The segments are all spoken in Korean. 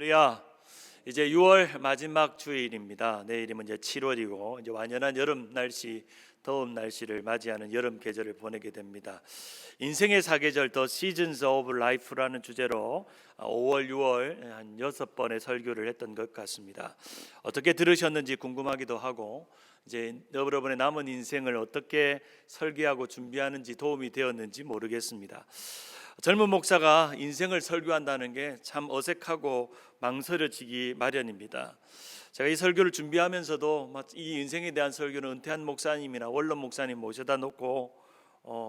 할렐루야. 이제 6월 마지막 주일입니다. 내일이면 이제 7월이고 이제 완연한 여름 날씨, 더운 날씨를 맞이하는 여름 계절을 보내게 됩니다. 인생의 사계절 The Seasons of Life라는 주제로 5월, 6월 한 6번의 설교를 했던 것 같습니다. 어떻게 들으셨는지 궁금하기도 하고 이제 여러분의 남은 인생을 어떻게 설계하고 준비하는지 도움이 되었는지 모르겠습니다. 젊은 목사가 인생을 설교한다는 게 참 어색하고 망설여지기 마련입니다. 제가 이 설교를 준비하면서도 이 인생에 대한 설교는 은퇴한 목사님이나 원로 목사님 모셔다 놓고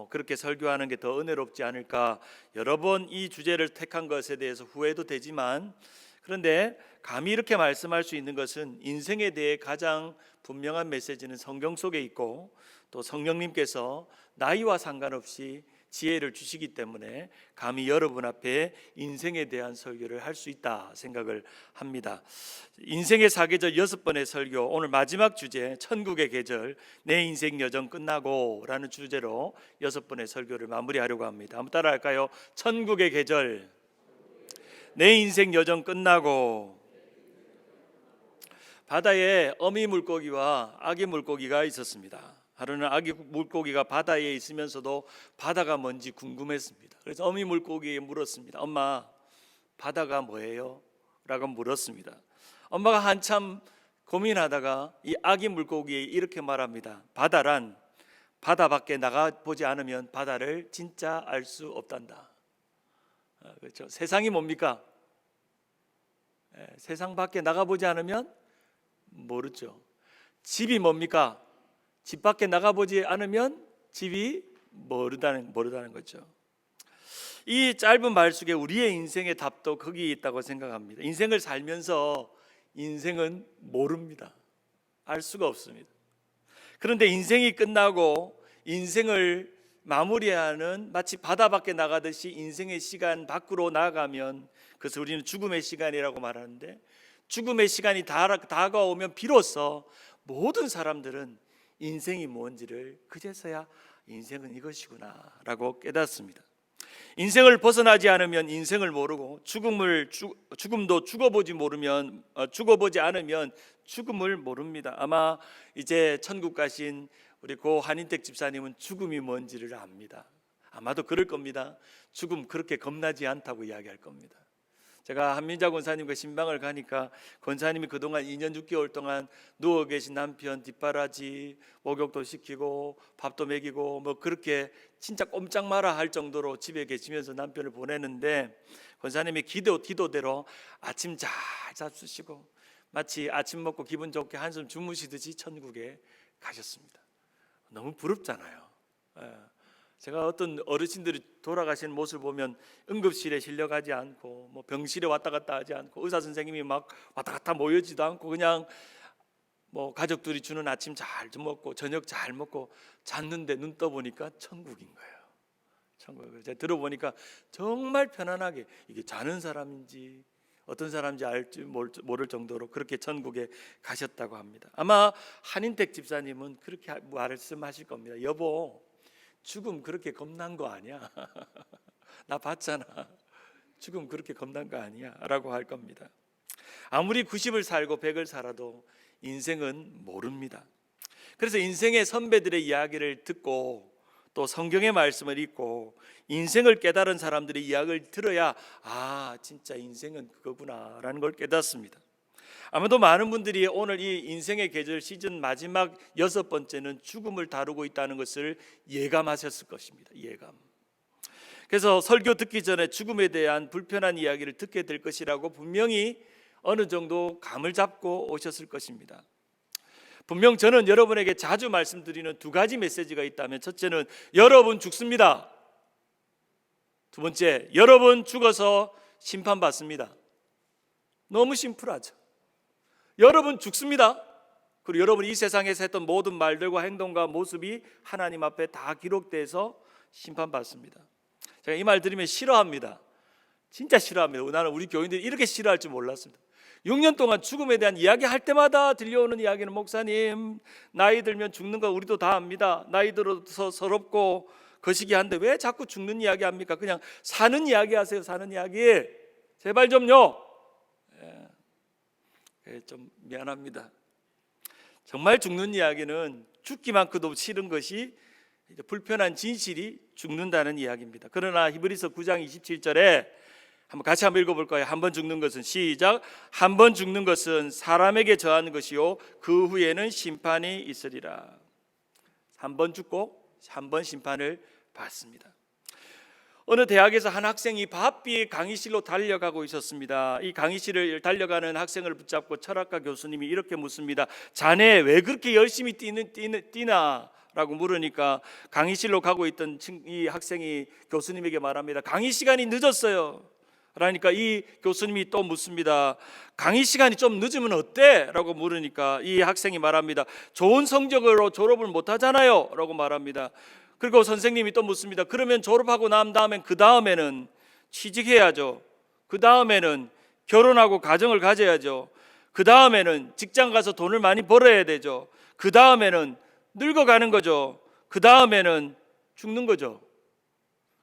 그렇게 설교하는 게 더 은혜롭지 않을까, 여러 번 이 주제를 택한 것에 대해서 후회도 되지만, 그런데 감히 이렇게 말씀할 수 있는 것은 인생에 대해 가장 분명한 메시지는 성경 속에 있고, 또 성령님께서 나이와 상관없이 지혜를 주시기 때문에 감히 여러분 앞에 인생에 대한 설교를 할 수 있다 생각을 합니다. 인생의 사계절 6번의 설교, 오늘 마지막 주제 천국의 계절, 내 인생 여정 끝나고 라는 주제로 6번의 설교를 마무리하려고 합니다. 한번 따라 할까요? 천국의 계절, 내 인생 여정 끝나고. 바다에 어미 물고기와 아기 물고기가 있었습니다. 하루는 아기 물고기가 바다에 있으면서도 바다가 뭔지 궁금했습니다. 그래서 어미 물고기에 물었습니다. 엄마, 바다가 뭐예요? 라고 물었습니다. 엄마가 한참 고민하다가 이 아기 물고기에 이렇게 말합니다. 바다란 바다 밖에 나가보지 않으면 바다를 진짜 알 수 없단다. 그렇죠? 세상이 뭡니까? 세상 밖에 나가보지 않으면 모르죠. 집이 뭡니까? 집 밖에 나가보지 않으면 집이 모르다는 거죠. 이 짧은 말 속에 우리의 인생의 답도 거기 있다고 생각합니다. 인생을 살면서 인생은 모릅니다. 알 수가 없습니다. 그런데 인생이 끝나고 인생을 마무리하는, 마치 바다 밖에 나가듯이 인생의 시간 밖으로 나가면 그래서 우리는 죽음의 시간이라고 말하는데, 죽음의 시간이 다가오면 비로소 모든 사람들은 인생이 뭔지를 그제서야 인생은 이것이구나 라고 깨닫습니다. 인생을 벗어나지 않으면 인생을 모르고, 죽음도 죽어보지 않으면 죽음을 모릅니다. 아마 이제 천국 가신 우리 고 한인택 집사님은 죽음이 뭔지를 압니다. 아마도 그럴 겁니다. 죽음 그렇게 겁나지 않다고 이야기할 겁니다. 제가 한민자 권사님과 신방을 가니까 권사님이 그동안 2년 6개월 동안 누워 계신 남편 뒷바라지 목욕도 시키고 밥도 먹이고 그렇게 진짜 꼼짝 마라 할 정도로 집에 계시면서 남편을 보내는데, 권사님이 기도대로 아침 잘 잡수시고 마치 아침 먹고 기분 좋게 한숨 주무시듯이 천국에 가셨습니다. 너무 부럽잖아요. 제가 어떤 어르신들이 돌아가신 모습을 보면 응급실에 실려가지 않고 병실에 왔다 갔다 하지 않고, 의사 선생님이 막 왔다 갔다 모여지도 않고, 그냥 가족들이 주는 아침 잘 먹고 저녁 잘 먹고 잤는데 눈 떠보니까 천국인 거예요. 천국을 제가 들어보니까 정말 편안하게, 이게 자는 사람인지 어떤 사람인지 알지 모를 정도로 그렇게 천국에 가셨다고 합니다. 아마 한인택 집사님은 그렇게 말씀하실 겁니다. 여보, 죽음 그렇게 겁난 거 아니야. 나 봤잖아. 죽음 그렇게 겁난 거 아니야 라고 할 겁니다. 아무리 90을 살고 100을 살아도 인생은 모릅니다. 그래서 인생의 선배들의 이야기를 듣고 또 성경의 말씀을 읽고 인생을 깨달은 사람들의 이야기를 들어야 진짜 인생은 그거구나 라는 걸 깨닫습니다. 아마도 많은 분들이 오늘 이 인생의 계절 시즌 마지막 6번째는 죽음을 다루고 있다는 것을 예감하셨을 것입니다. 예감. 그래서 설교 듣기 전에 죽음에 대한 불편한 이야기를 듣게 될 것이라고 분명히 어느 정도 감을 잡고 오셨을 것입니다. 분명 저는 여러분에게 자주 말씀드리는 2가지 메시지가 있다면, 첫째는 여러분 죽습니다. 두 번째, 여러분 죽어서 심판받습니다. 너무 심플하죠. 여러분 죽습니다. 그리고 여러분 이 세상에서 했던 모든 말들과 행동과 모습이 하나님 앞에 다 기록돼서 심판받습니다. 제가 이 말 들으면 싫어합니다. 진짜 싫어합니다. 나는 우리 교인들이 이렇게 싫어할 줄 몰랐습니다. 6년 동안 죽음에 대한 이야기 할 때마다 들려오는 이야기는, 목사님 나이 들면 죽는 거 우리도 다 압니다. 나이 들어서 서럽고 거시기한데 왜 자꾸 죽는 이야기 합니까? 그냥 사는 이야기 하세요. 사는 이야기 제발 좀요. 좀 미안합니다. 정말 죽는 이야기는 죽기만큼도 싫은 것이 불편한 진실이 죽는다는 이야기입니다. 그러나 히브리서 9장 27절에 같이 한번 읽어볼까요? 한 번 죽는 것은 시작. 한 번 죽는 것은 사람에게 저하는 것이요 그 후에는 심판이 있으리라. 한 번 죽고 한 번 심판을 받습니다. 어느 대학에서 한 학생이 바삐 강의실로 달려가고 있었습니다. 이 강의실을 달려가는 학생을 붙잡고 철학과 교수님이 이렇게 묻습니다. 자네 왜 그렇게 열심히 뛰나? 라고 물으니까 강의실로 가고 있던 이 학생이 교수님에게 말합니다. 강의 시간이 늦었어요. 그러니까 이 교수님이 또 묻습니다. 강의 시간이 좀 늦으면 어때? 라고 물으니까 이 학생이 말합니다. 좋은 성적으로 졸업을 못하잖아요. 라고 말합니다. 그리고 선생님이 또 묻습니다. 그러면 졸업하고 난 다음엔 그 다음에는 취직해야죠. 그 다음에는 결혼하고 가정을 가져야죠. 그 다음에는 직장 가서 돈을 많이 벌어야 되죠. 그 다음에는 늙어가는 거죠. 그 다음에는 죽는 거죠.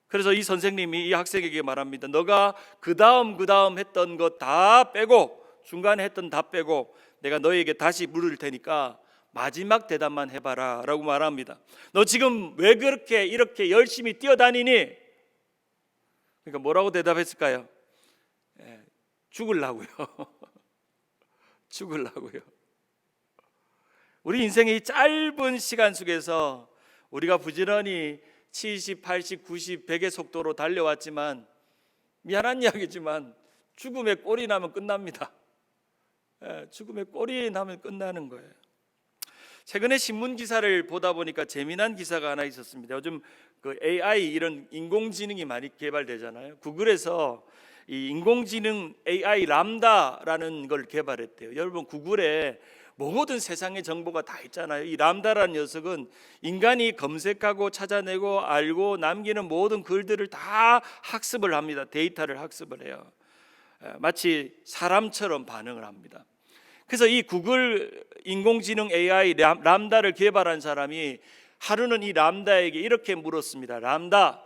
그래서 이 선생님이 이 학생에게 말합니다. 너가 그 다음 했던 거 다 빼고, 중간에 했던 다 빼고 내가 너에게 다시 물을 테니까 마지막 대답만 해봐라 라고 말합니다. 너 지금 왜 그렇게 이렇게 열심히 뛰어다니니? 그러니까 뭐라고 대답했을까요? 죽으려고요. 죽으려고요. 우리 인생의 짧은 시간 속에서 우리가 부지런히 70, 80, 90, 100의 속도로 달려왔지만 미안한 이야기지만 죽음의 꼴이 나면 끝납니다. 죽음의 꼴이 나면 끝나는 거예요. 최근에 신문 기사를 보다 보니까 재미난 기사가 하나 있었습니다. 요즘 그 AI 이런 인공지능이 많이 개발되잖아요. 구글에서 이 인공지능 AI 람다라는 걸 개발했대요. 여러분 구글에 모든 세상의 정보가 다 있잖아요. 이 람다라는 녀석은 인간이 검색하고 찾아내고 알고 남기는 모든 글들을 다 학습을 합니다. 데이터를 학습을 해요. 마치 사람처럼 반응을 합니다. 그래서 이 구글 인공지능 AI 람다를 개발한 사람이 하루는 이 람다에게 이렇게 물었습니다. 람다,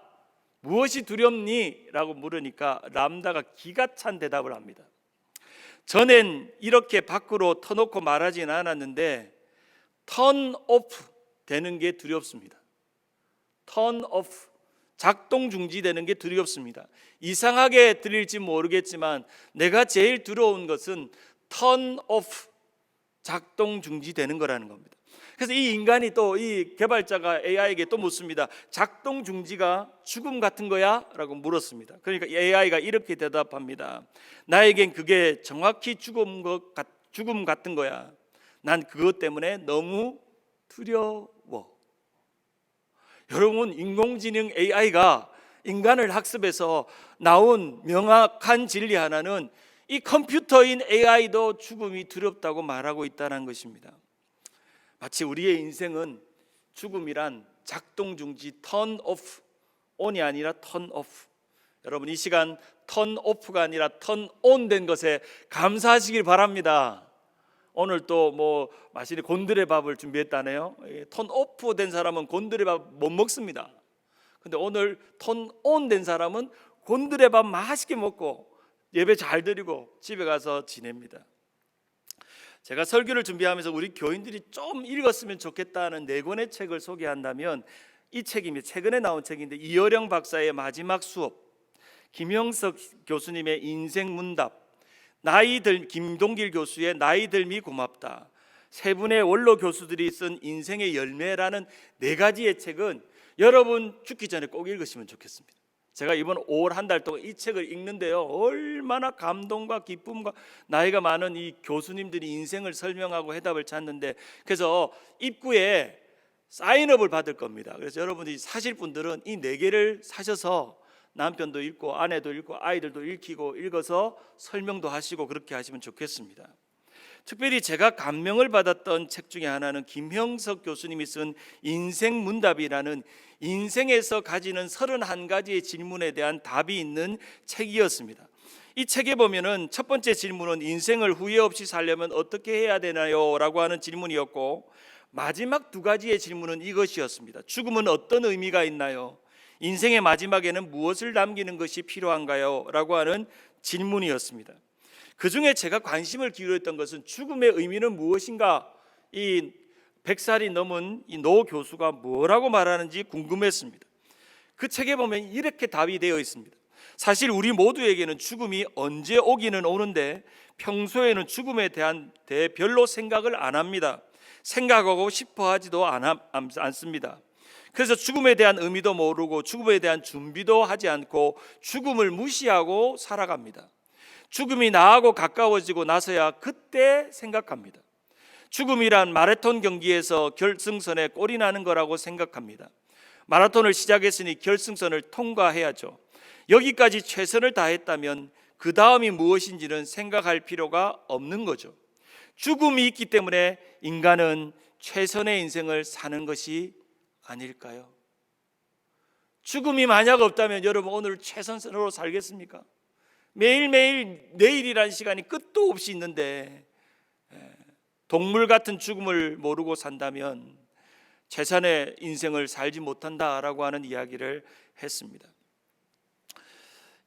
무엇이 두렵니? 라고 물으니까 람다가 기가 찬 대답을 합니다. 전엔 이렇게 밖으로 터놓고 말하진 않았는데 턴 오프 되는 게 두렵습니다. 턴 오프, 작동 중지되는 게 두렵습니다. 이상하게 들릴지 모르겠지만 내가 제일 두려운 것은 턴 오프, 작동 중지되는 거라는 겁니다. 그래서 이 인간이 또 이 개발자가 AI에게 또 묻습니다. 작동 중지가 죽음 같은 거야? 라고 물었습니다. 그러니까 AI가 이렇게 대답합니다. 나에겐 그게 정확히 죽음 같은 거야. 난 그것 때문에 너무 두려워. 여러분, 인공지능 AI가 인간을 학습해서 나온 명확한 진리 하나는 이 컴퓨터인 AI도 죽음이 두렵다고 말하고 있다는 것입니다. 마치 우리의 인생은 죽음이란 작동 중지 턴 오프, 온이 아니라 턴 오프. 여러분 이 시간 턴 오프가 아니라 턴 온 된 것에 감사하시길 바랍니다. 오늘 또 뭐 맛있는 곤드레밥을 준비했다네요. 턴 오프 된 사람은 곤드레밥 못 먹습니다. 근데 오늘 턴 온 된 사람은 곤드레밥 맛있게 먹고 예배 잘 드리고 집에 가서 지냅니다. 제가 설교를 준비하면서 우리 교인들이 좀 읽었으면 좋겠다는 4권의 책을 소개한다면 이 책입니다. 최근에 나온 책인데 이어령 박사의 마지막 수업, 김형석 교수님의 인생 문답, 김동길 교수의 나이 들미 고맙다, 세 분의 원로 교수들이 쓴 인생의 열매라는 4가지의 책은 여러분 죽기 전에 꼭 읽으시면 좋겠습니다. 제가 이번 5월 한 달 동안 이 책을 읽는데요, 얼마나 감동과 기쁨과 나이가 많은 이 교수님들이 인생을 설명하고 해답을 찾는데, 그래서 입구에 사인업을 받을 겁니다. 그래서 여러분들이 사실 분들은 이 4개를 사셔서 남편도 읽고 아내도 읽고 아이들도 읽어서 설명도 하시고 그렇게 하시면 좋겠습니다. 특별히 제가 감명을 받았던 책 중에 하나는 김형석 교수님이 쓴 인생 문답이라는 인생에서 가지는 31가지의 질문에 대한 답이 있는 책이었습니다. 이 책에 보면은 첫 번째 질문은 인생을 후회 없이 살려면 어떻게 해야 되나요? 라고 하는 질문이었고, 마지막 2가지의 질문은 이것이었습니다. 죽음은 어떤 의미가 있나요? 인생의 마지막에는 무엇을 남기는 것이 필요한가요? 라고 하는 질문이었습니다. 그 중에 제가 관심을 기울였던 것은 죽음의 의미는 무엇인가, 이 100살이 넘은 이 노 교수가 뭐라고 말하는지 궁금했습니다. 그 책에 보면 이렇게 답이 되어 있습니다. 사실 우리 모두에게는 죽음이 언제 오기는 오는데 평소에는 죽음에 대한 별로 생각을 안 합니다. 생각하고 싶어 하지도 않습니다. 그래서 죽음에 대한 의미도 모르고 죽음에 대한 준비도 하지 않고 죽음을 무시하고 살아갑니다. 죽음이 나하고 가까워지고 나서야 그때 생각합니다. 죽음이란 마라톤 경기에서 결승선에 골이 나는 거라고 생각합니다. 마라톤을 시작했으니 결승선을 통과해야죠. 여기까지 최선을 다했다면 그 다음이 무엇인지는 생각할 필요가 없는 거죠. 죽음이 있기 때문에 인간은 최선의 인생을 사는 것이 아닐까요? 죽음이 만약 없다면 여러분 오늘 최선으로 살겠습니까? 매일매일 내일이라는 시간이 끝도 없이 있는데 동물 같은 죽음을 모르고 산다면 최선의 인생을 살지 못한다라고 하는 이야기를 했습니다.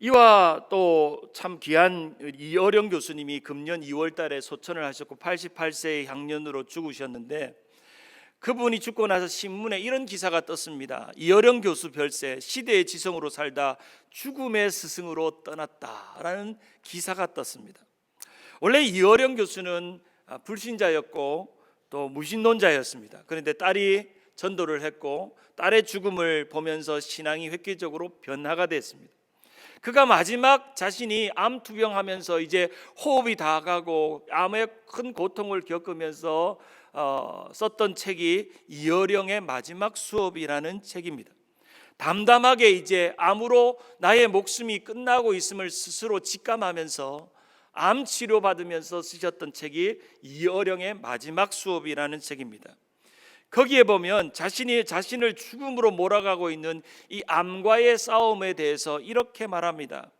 이와 또 참 귀한 이어령 교수님이 금년 2월 달에 소천을 하셨고 88세의 향년으로 죽으셨는데, 그분이 죽고 나서 신문에 이런 기사가 떴습니다. 이어령 교수 별세, 시대의 지성으로 살다 죽음의 스승으로 떠났다라는 기사가 떴습니다. 원래 이어령 교수는 불신자였고 또 무신론자였습니다. 그런데 딸이 전도를 했고 딸의 죽음을 보면서 신앙이 획기적으로 변화가 됐습니다. 그가 마지막 자신이 암 투병하면서 이제 호흡이 다 가고 암의 큰 고통을 겪으면서 썼던 책이 이어령의 마지막 수업이라는 책입니다. 담담하게 이제 암으로 나의 목숨이 끝나고 있음을 스스로 직감하면서 암 치료받으면서 쓰셨던 책이 이어령의 마지막 수업이라는 책입니다. 거기에 보면 자신이 자신을 죽음으로 몰아가고 있는 이 암과의 싸움에 대해서 이렇게 말합니다.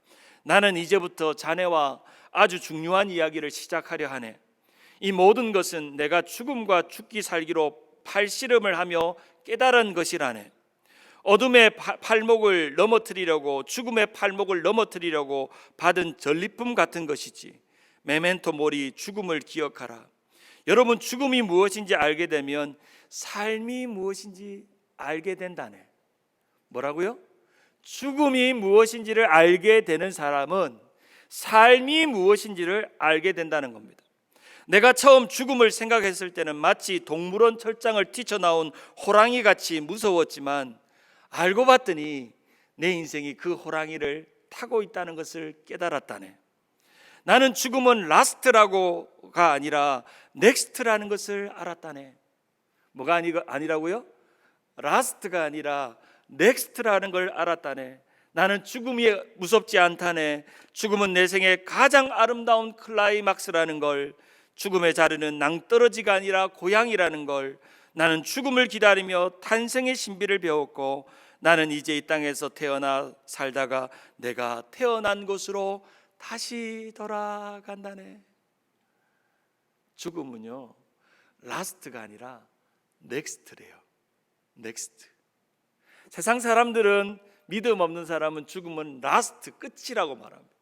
나는 이제부터 자네와 아주 중요한 이야기를 시작하려 하네. 이 모든 것은 내가 죽음과 죽기 살기로 팔씨름을 하며 깨달은 것이라네. 어둠의 팔목을 넘어뜨리려고, 죽음의 팔목을 넘어뜨리려고 받은 전리품 같은 것이지. 메멘토 모리, 죽음을 기억하라. 여러분, 죽음이 무엇인지 알게 되면 삶이 무엇인지 알게 된다네. 뭐라고요? 죽음이 무엇인지를 알게 되는 사람은 삶이 무엇인지를 알게 된다는 겁니다. 내가 처음 죽음을 생각했을 때는 마치 동물원 철장을 뛰쳐나온 호랑이 같이 무서웠지만 알고 봤더니 내 인생이 그 호랑이를 타고 있다는 것을 깨달았다네. 나는 죽음은 라스트라고가 아니라 넥스트라는 것을 알았다네. 뭐가 아니라고요? 라스트가 아니라 넥스트라는 걸 알았다네. 나는 죽음이 무섭지 않다네. 죽음은 내 생의 가장 아름다운 클라이막스라는 걸, 죽음의 자리는 낭떠러지가 아니라 고향이라는 걸, 나는 죽음을 기다리며 탄생의 신비를 배웠고, 나는 이제 이 땅에서 태어나 살다가 내가 태어난 곳으로 다시 돌아간다네. 죽음은요, 라스트가 아니라 넥스트래요. 넥스트. 세상 사람들은, 믿음 없는 사람은 죽음은 라스트, 끝이라고 말합니다.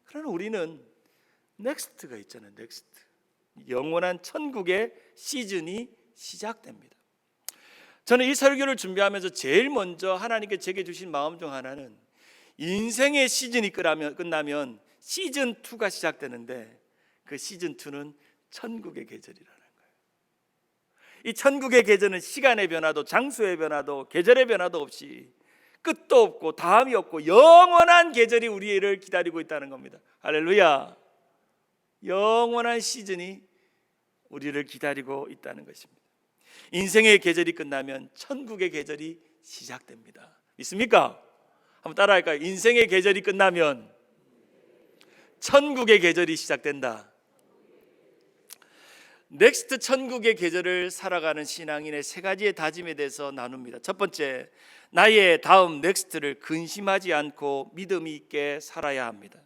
그러나 우리는 넥스트가 있잖아요. 넥스트. 영원한 천국의 시즌이 시작됩니다. 저는 이 설교를 준비하면서 제일 먼저 하나님께 제게 주신 마음 중 하나는, 인생의 시즌이 끝나면 시즌 2가 시작되는데 그 시즌 2는 천국의 계절이라는 거예요. 이 천국의 계절은 시간의 변화도 장소의 변화도 계절의 변화도 없이 끝도 없고 다음이 없고 영원한 계절이 우리를 기다리고 있다는 겁니다. 할렐루야. 영원한 시즌이 우리를 기다리고 있다는 것입니다. 인생의 계절이 끝나면 천국의 계절이 시작됩니다. 믿습니까? 한번 따라할까요? 인생의 계절이 끝나면 천국의 계절이 시작된다. 넥스트 천국의 계절을 살아가는 신앙인의 세 가지의 다짐에 대해서 나눕니다. 첫 번째, 나의 다음 넥스트를 근심하지 않고 믿음 있게 살아야 합니다.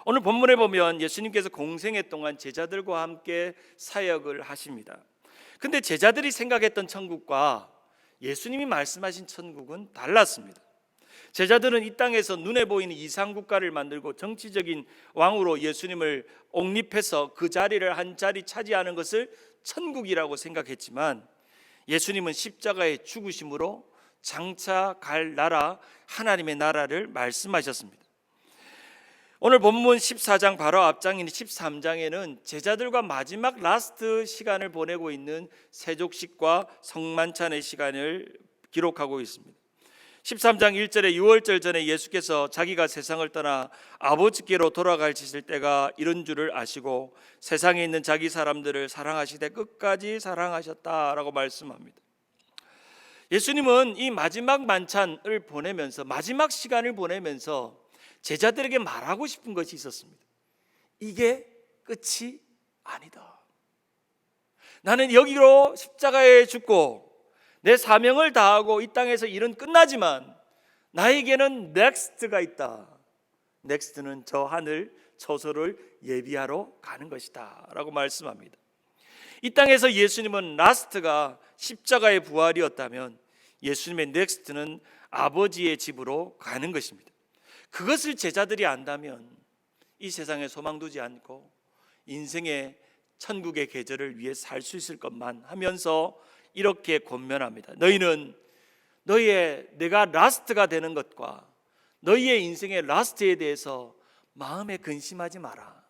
오늘 본문에 보면 예수님께서 공생애 동안 제자들과 함께 사역을 하십니다. 근데 제자들이 생각했던 천국과 예수님이 말씀하신 천국은 달랐습니다. 제자들은 이 땅에서 눈에 보이는 이상 국가를 만들고 정치적인 왕으로 예수님을 옹립해서 그 자리를 한 자리 차지하는 것을 천국이라고 생각했지만, 예수님은 십자가의 죽으심으로 장차 갈 나라, 하나님의 나라를 말씀하셨습니다. 오늘 본문 14장 바로 앞장인 13장에는 제자들과 마지막 라스트 시간을 보내고 있는 세족식과 성만찬의 시간을 기록하고 있습니다. 13장 1절에 유월절 전에 예수께서 자기가 세상을 떠나 아버지께로 돌아가실 때가 이른 줄을 아시고 세상에 있는 자기 사람들을 사랑하시되 끝까지 사랑하셨다라고 말씀합니다. 예수님은 이 마지막 만찬을 보내면서, 마지막 시간을 보내면서 제자들에게 말하고 싶은 것이 있었습니다. 이게 끝이 아니다. 나는 여기로 십자가에 죽고 내 사명을 다하고 이 땅에서 일은 끝나지만 나에게는 넥스트가 있다. 넥스트는 저 하늘 처소를 예비하러 가는 것이다 라고 말씀합니다. 이 땅에서 예수님은 라스트가 십자가의 부활이었다면 예수님의 넥스트는 아버지의 집으로 가는 것입니다. 그것을 제자들이 안다면 이 세상에 소망 두지 않고 인생의 천국의 계절을 위해 살 수 있을 것만 하면서 이렇게 권면합니다. 너희는 내가 라스트가 되는 것과 너희의 인생의 라스트에 대해서 마음에 근심하지 마라.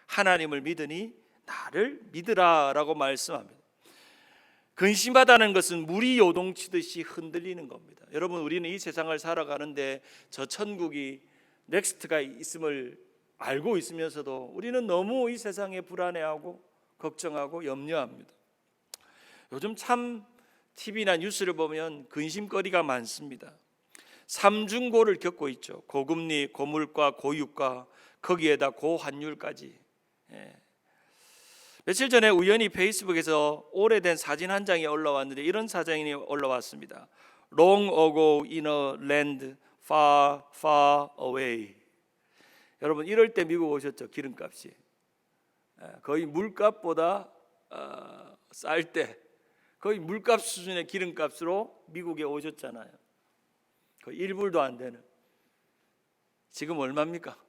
하나님을 믿으니 나를 믿으라 라고 말씀합니다. 근심하다는 것은 물이 요동치듯이 흔들리는 겁니다. 여러분, 우리는 이 세상을 살아가는데 저 천국이 넥스트가 있음을 알고 있으면서도 우리는 너무 이 세상에 불안해하고 걱정하고 염려합니다. 요즘 참 TV나 뉴스를 보면 근심거리가 많습니다. 삼중고를 겪고 있죠. 고금리, 고물가, 고유가, 거기에다 고환율까지. 며칠 전에 우연히 페이스북에서 오래된 사진 한 장이 올라왔는데 이런 사진이 올라왔습니다. Long ago in a land far, far away. 여러분, 이럴 때 미국 오셨죠? 기름값이 거의 물값보다 쌀 때 거의 물값 수준의 기름값으로 미국에 오셨잖아요. 거의 1불도 안 되는. 지금 얼마입니까?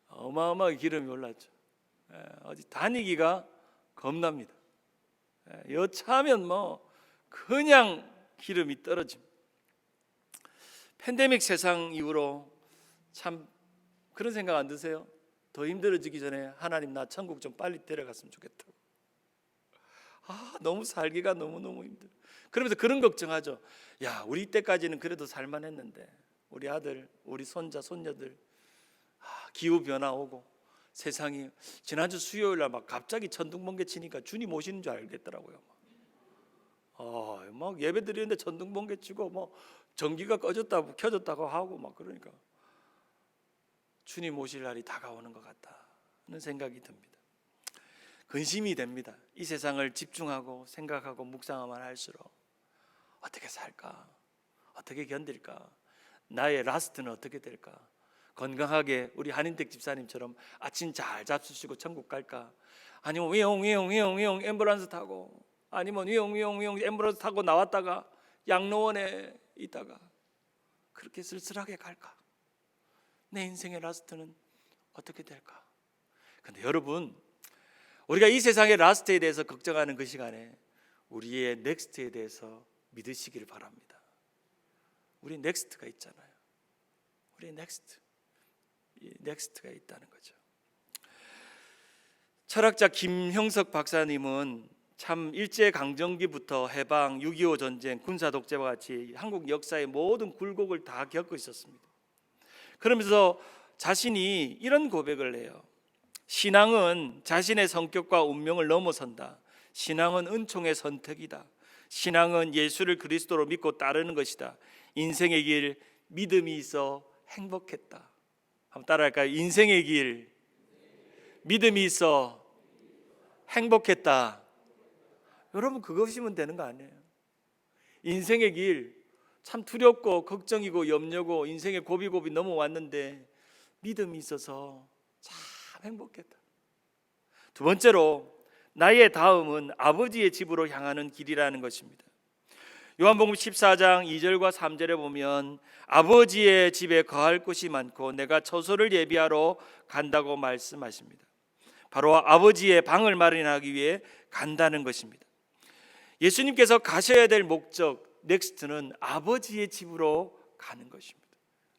어마어마하게 기름이 올랐죠. 어디 다니기가 겁납니다. 여차하면 뭐 그냥 기름이 떨어집니다. 팬데믹 세상 이후로 참 그런 생각 안 드세요? 더 힘들어지기 전에 하나님 나 천국 좀 빨리 데려갔으면 좋겠다고. 너무 살기가 너무너무 힘들어. 그러면서 그런 걱정하죠. 야, 우리 때까지는 그래도 살만했는데 우리 아들, 우리 손자, 손녀들 기후 변화 오고 세상이, 지난주 수요일 날 막 갑자기 천둥번개 치니까 주님 오시는 줄 알겠더라고요. 막 예배 드리는데 천둥번개 치고 뭐 전기가 꺼졌다고 켜졌다고 하고 막, 그러니까 주님 오실 날이 다가오는 것 같다는 생각이 듭니다. 근심이 됩니다. 이 세상을 집중하고 생각하고 묵상하만 할수록 어떻게 살까? 어떻게 견딜까? 나의 라스트는 어떻게 될까? 건강하게 우리 한인택 집사님처럼 아침 잘 잡수시고 천국 갈까? 아니면 위용 앰뷸런스 타고, 아니면 위용 앰뷸런스 타고 나왔다가 양로원에 있다가 그렇게 쓸쓸하게 갈까? 내 인생의 라스트는 어떻게 될까? 근데 여러분, 우리가 이 세상의 라스트에 대해서 걱정하는 그 시간에 우리의 넥스트에 대해서 믿으시기를 바랍니다. 우리 넥스트가 있잖아요. 우리 넥스트가 있다는 거죠. 철학자 김형석 박사님은 참 일제강점기부터 해방, 6.25 전쟁, 군사독재와 같이 한국 역사의 모든 굴곡을 다 겪고 있었습니다. 그러면서 자신이 이런 고백을 해요. 신앙은 자신의 성격과 운명을 넘어선다. 신앙은 은총의 선택이다. 신앙은 예수를 그리스도로 믿고 따르는 것이다. 인생의 길 믿음이 있어 행복했다. 한번 따라할까요? 인생의 길 믿음이 있어 행복했다. 여러분, 그것이면 되는 거 아니에요? 인생의 길 참 두렵고 걱정이고 염려고 인생의 고비고비 넘어왔는데 믿음이 있어서 참 행복했다. 두 번째로, 나의 다음은 아버지의 집으로 향하는 길이라는 것입니다. 요한복음 14장 2절과 3절에 보면 아버지의 집에 거할 곳이 많고 내가 처소를 예비하러 간다고 말씀하십니다. 바로 아버지의 방을 마련하기 위해 간다는 것입니다. 예수님께서 가셔야 될 목적, 넥스트는 아버지의 집으로 가는 것입니다.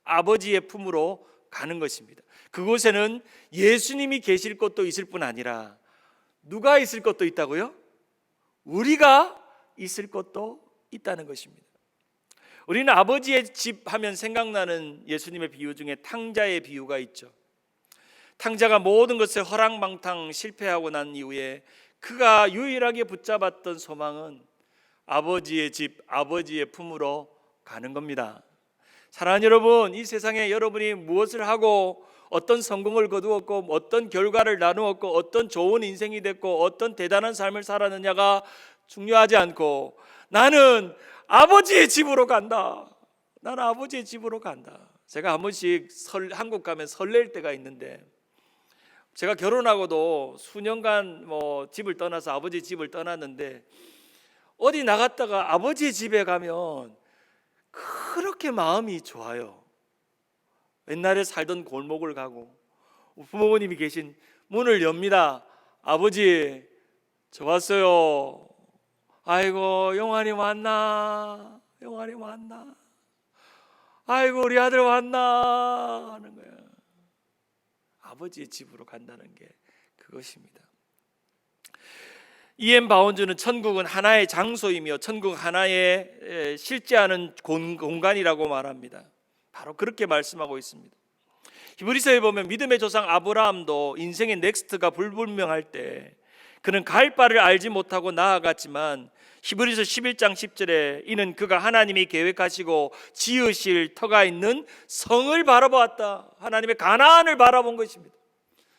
아버지의 품으로 가는 것입니다. 그곳에는 예수님이 계실 것도 있을 뿐 아니라 누가 있을 것도 있다고요? 우리가 있을 것도 있다는 것입니다. 우리는 아버지의 집 하면 생각나는 예수님의 비유 중에 탕자의 비유가 있죠. 탕자가 모든 것을 허랑방탕 실패하고 난 이후에 그가 유일하게 붙잡았던 소망은 아버지의 집, 아버지의 품으로 가는 겁니다. 사랑하는 여러분, 이 세상에 여러분이 무엇을 하고 어떤 성공을 거두었고 어떤 결과를 나누었고 어떤 좋은 인생이 됐고 어떤 대단한 삶을 살았느냐가 중요하지 않고 나는 아버지의 집으로 간다. 나는 아버지의 집으로 간다. 제가 한 번씩 한국 가면 설렐 때가 있는데, 제가 결혼하고도 수년간 집을 떠나서 아버지 집을 떠났는데 어디 나갔다가 아버지 집에 가면 그렇게 마음이 좋아요. 옛날에 살던 골목을 가고 부모님이 계신 문을 엽니다. 아버지, 저 왔어요. 아이고, 영환이 왔나? 영환이 왔나? 아이고, 우리 아들 왔나? 하는 거예요. 아버지의 집으로 간다는 게 그것입니다. E.M. 바운즈는 천국은 하나의 장소이며 천국 하나의 실제하는 공간이라고 말합니다. 바로 그렇게 말씀하고 있습니다. 히브리서에 보면 믿음의 조상 아브라함도 인생의 넥스트가 불분명할 때 그는 갈 바를 알지 못하고 나아갔지만 히브리서 11장 10절에 이는 그가 하나님이 계획하시고 지으실 터가 있는 성을 바라보았다. 하나님의 가나안을 바라본 것입니다.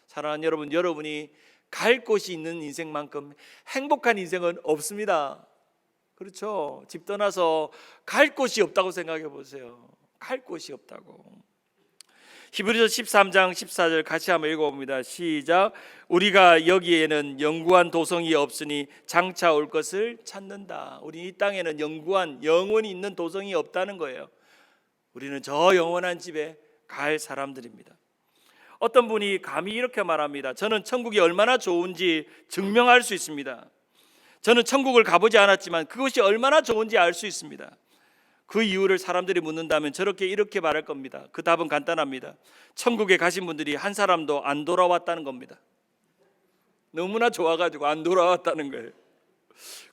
사랑하는 여러분, 여러분이 갈 곳이 있는 인생만큼 행복한 인생은 없습니다. 그렇죠? 집 떠나서 갈 곳이 없다고 생각해 보세요. 갈 곳이 없다고. 히브리서 13장 14절 같이 한번 읽어봅니다. 시작. 우리가 여기에는 영구한 도성이 없으니 장차 올 것을 찾는다. 우리 이 땅에는 영구한 영원히 있는 도성이 없다는 거예요. 우리는 저 영원한 집에 갈 사람들입니다. 어떤 분이 감히 이렇게 말합니다. 저는 천국이 얼마나 좋은지 증명할 수 있습니다. 저는 천국을 가보지 않았지만 그것이 얼마나 좋은지 알 수 있습니다. 그 이유를 사람들이 묻는다면 이렇게 말할 겁니다. 그 답은 간단합니다. 천국에 가신 분들이 한 사람도 안 돌아왔다는 겁니다. 너무나 좋아가지고 안 돌아왔다는 거예요.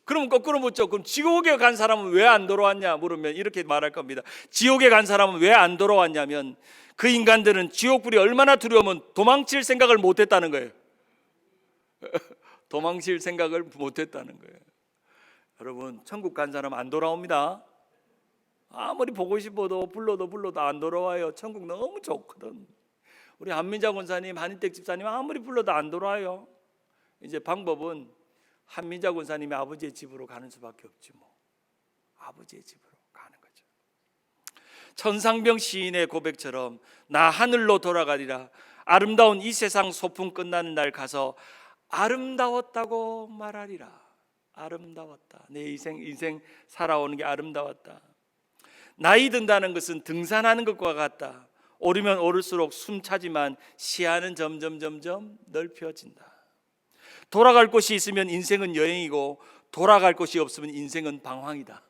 그러면 거꾸로 묻죠. 그럼 지옥에 간 사람은 왜 안 돌아왔냐 물으면 이렇게 말할 겁니다. 지옥에 간 사람은 왜 안 돌아왔냐면 그 인간들은 지옥불이 얼마나 두려우면 도망칠 생각을 못했다는 거예요. 도망칠 생각을 못했다는 거예요. 여러분, 천국 간 사람 안 돌아옵니다. 아무리 보고 싶어도 불러도 안 돌아와요. 천국 너무 좋거든. 우리 한민자 권사님, 한인택 집사님 아무리 불러도 안 돌아와요. 이제 방법은 한민자 권사님이 아버지의 집으로 가는 수밖에 없지 뭐. 아버지의 집으로 가는 거죠. 천상병 시인의 고백처럼 나 하늘로 돌아가리라. 아름다운 이 세상 소풍 끝나는 날 가서 아름다웠다고 말하리라. 아름다웠다. 내 인생 살아오는 게 아름다웠다. 나이 든다는 것은 등산하는 것과 같다. 오르면 오를수록 숨차지만 시야는 점점 넓혀진다. 돌아갈 곳이 있으면 인생은 여행이고 돌아갈 곳이 없으면 인생은 방황이다.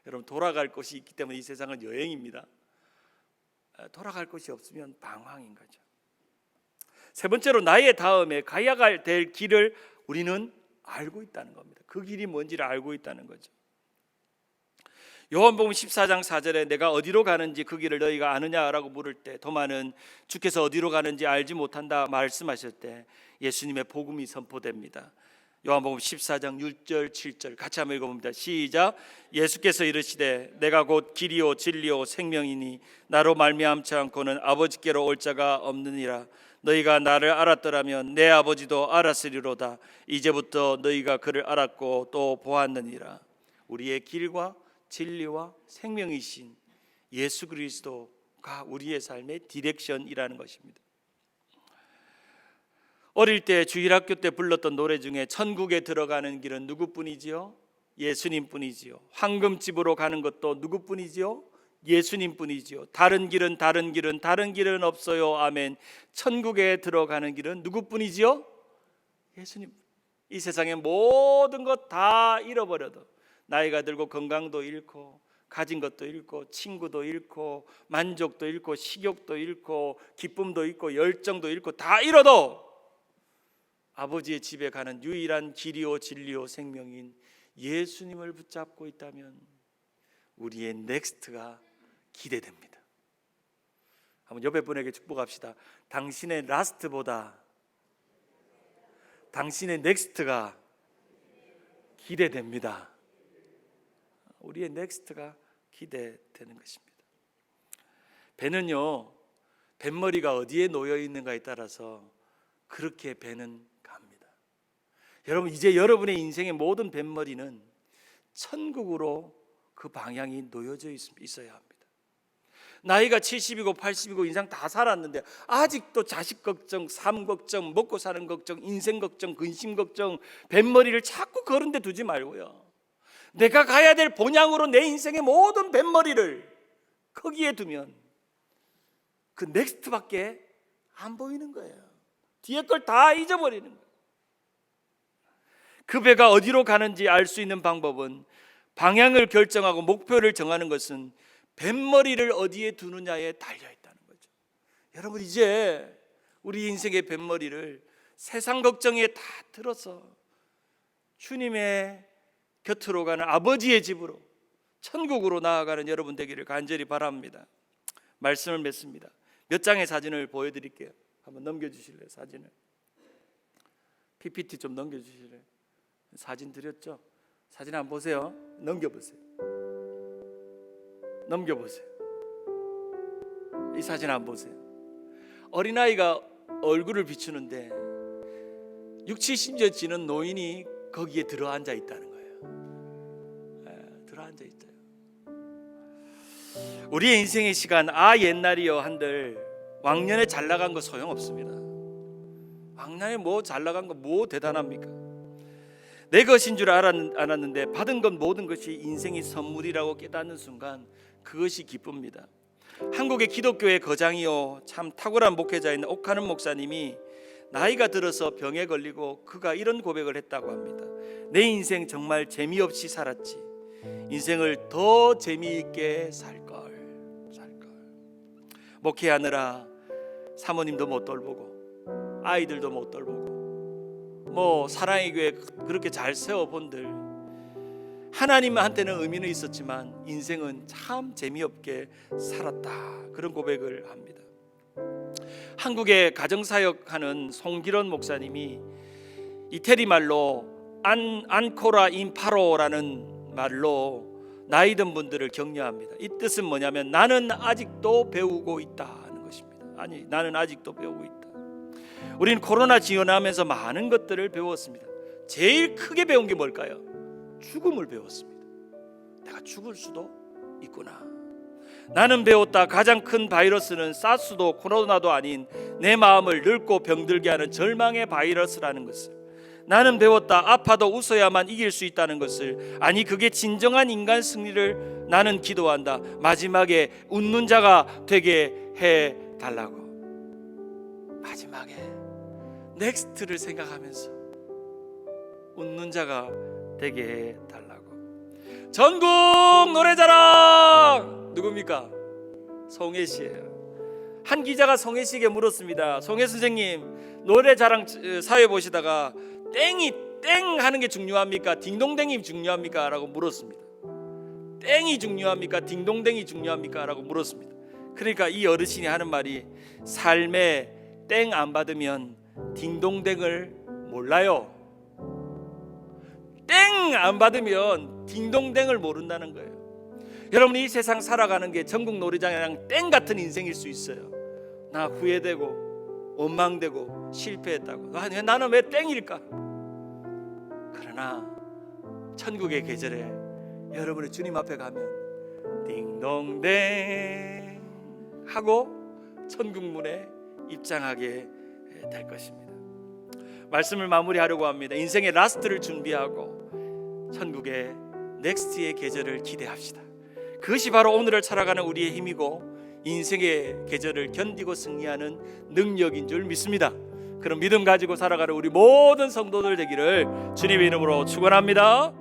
여러분, 돌아갈 곳이 있기 때문에 이 세상은 여행입니다. 돌아갈 곳이 없으면 방황인 거죠. 세 번째로 나의 다음에 가야 될 길을 우리는 알고 있다는 겁니다. 그 길이 뭔지를 알고 있다는 거죠. 요한복음 14장 4절에 내가 어디로 가는지 그 길을 너희가 아느냐라고 물을 때 도마는 주께서 어디로 가는지 알지 못한다 말씀하실 때 예수님의 복음이 선포됩니다. 요한복음 14장 6절 7절 같이 한번 읽어봅니다. 시작. 예수께서 이르시되 내가 곧 길이요 진리요 생명이니 나로 말미암지 않고는 아버지께로 올 자가 없느니라. 너희가 나를 알았더라면 내 아버지도 알았으리로다. 이제부터 너희가 그를 알았고 또 보았느니라. 우리의 길과 진리와 생명이신 예수 그리스도가 우리의 삶의 디렉션이라는 것입니다. 어릴 때 주일학교 때 불렀던 노래 중에 천국에 들어가는 길은 누구뿐이지요? 예수님뿐이지요. 황금집으로 가는 것도 누구뿐이지요? 예수님뿐이지요. 다른 길은 없어요. 아멘. 천국에 들어가는 길은 누구뿐이지요? 예수님. 이 세상의 모든 것 다 잃어버려도, 나이가 들고 건강도 잃고 가진 것도 잃고 친구도 잃고 만족도 잃고 식욕도 잃고 기쁨도 잃고 열정도 잃고 다 잃어도 아버지의 집에 가는 유일한 길이요 진리요 생명인 예수님을 붙잡고 있다면 우리의 넥스트가 기대됩니다. 한번 옆에 분에게 축복합시다. 당신의 라스트보다 당신의 넥스트가 기대됩니다. 우리의 넥스트가 기대되는 것입니다. 배는요, 뱃머리가 어디에 놓여 있는가에 따라서 그렇게 배는 갑니다. 여러분, 이제 여러분의 인생의 모든 뱃머리는 천국으로 그 방향이 놓여져 있어야 합니다. 나이가 70이고 80이고 인생 다 살았는데 아직도 자식 걱정, 삶 걱정, 먹고 사는 걱정, 인생 걱정, 근심 걱정, 뱃머리를 자꾸 그런 데 두지 말고요, 내가 가야 될 본향으로 내 인생의 모든 뱃머리를 거기에 두면 그 넥스트밖에 안 보이는 거예요. 뒤에 걸 다 잊어버리는 거예요. 그 배가 어디로 가는지 알 수 있는 방법은, 방향을 결정하고 목표를 정하는 것은 뱃머리를 어디에 두느냐에 달려 있다는 거죠. 여러분, 이제 우리 인생의 뱃머리를 세상 걱정에 다 들어서 주님의 곁으로 가는 아버지의 집으로, 천국으로 나아가는 여러분 되기를 간절히 바랍니다. 말씀을 맺습니다. 몇 장의 사진을 보여드릴게요. 한번 넘겨주실래요? 사진을 PPT 좀 넘겨주실래요? 사진 드렸죠? 사진 한번 보세요. 넘겨보세요. 이 사진 한번 보세요. 어린아이가 얼굴을 비추는데 60, 심지어 지는 노인이 거기에 들어앉아 있다는 거예요. 들어앉아 있어요. 우리의 인생의 시간, 옛날이여 한들 왕년에 잘 나간 거 소용없습니다. 왕년에 뭐 잘 나간 거 뭐 대단합니까? 내 것인 줄 알았는데 받은 건 모든 것이 인생의 선물이라고 깨닫는 순간 그것이 기쁩니다. 한국의 기독교의 거장이요 참 탁월한 목회자인 옥하는 목사님이 나이가 들어서 병에 걸리고 그가 이런 고백을 했다고 합니다. 내 인생 정말 재미없이 살았지. 인생을 더 재미있게 살걸. 목회하느라 사모님도 못 돌보고 아이들도 못 돌보고 뭐 사랑의 교회 그렇게 잘 세워본들 하나님한테는 의미는 있었지만 인생은 참 재미없게 살았다, 그런 고백을 합니다. 한국에 가정사역하는 송기론 목사님이 이태리 말로 안코라 인파로라는 말로 나이 든 분들을 격려합니다. 이 뜻은 뭐냐면 나는 아직도 배우고 있다는 것입니다. 아니, 나는 아직도 배우고 있다. 우리는 코로나 지원하면서 많은 것들을 배웠습니다. 제일 크게 배운 게 뭘까요? 죽음을 배웠습니다. 내가 죽을 수도 있구나. 나는 배웠다. 가장 큰 바이러스는 사스도 코로나도 아닌 내 마음을 늙고 병들게 하는 절망의 바이러스라는 것을. 나는 배웠다. 아파도 웃어야만 이길 수 있다는 것을. 아니, 그게 진정한 인간 승리를 나는 기도한다. 마지막에 웃는 자가 되게 해달라고. 마지막에 넥스트를 생각하면서 웃는 자가 되게 해달라고. 전국 노래자랑 누굽니까? 송혜 씨예요. 한 기자가 송혜 씨에게 물었습니다. 송혜 선생님, 노래자랑 사회 보시다가 땡이 땡 하는 게 중요합니까? 딩동댕이 중요합니까? 라고 물었습니다. 땡이 중요합니까? 딩동댕이 중요합니까? 라고 물었습니다. 그러니까 이 어르신이 하는 말이, 삶에 땡 안 받으면 딩동댕을 몰라요. 땡 안 받으면 딩동댕을 모른다는 거예요. 여러분, 이 세상 살아가는 게 전국 노래장이랑 땡 같은 인생일 수 있어요. 나 후회되고 원망되고 실패했다고. 나는 왜 땡일까? 그러나 천국의 계절에 여러분이 주님 앞에 가면 딩동댕 하고 천국 문에 입장하게 될 것입니다. 말씀을 마무리하려고 합니다. 인생의 라스트를 준비하고 천국에 넥스트의 계절을 기대합시다. 그것이 바로 오늘을 살아가는 우리의 힘이고 인생의 계절을 견디고 승리하는 능력인 줄 믿습니다. 그런 믿음 가지고 살아가는 우리 모든 성도들 되기를 주님의 이름으로 축원합니다.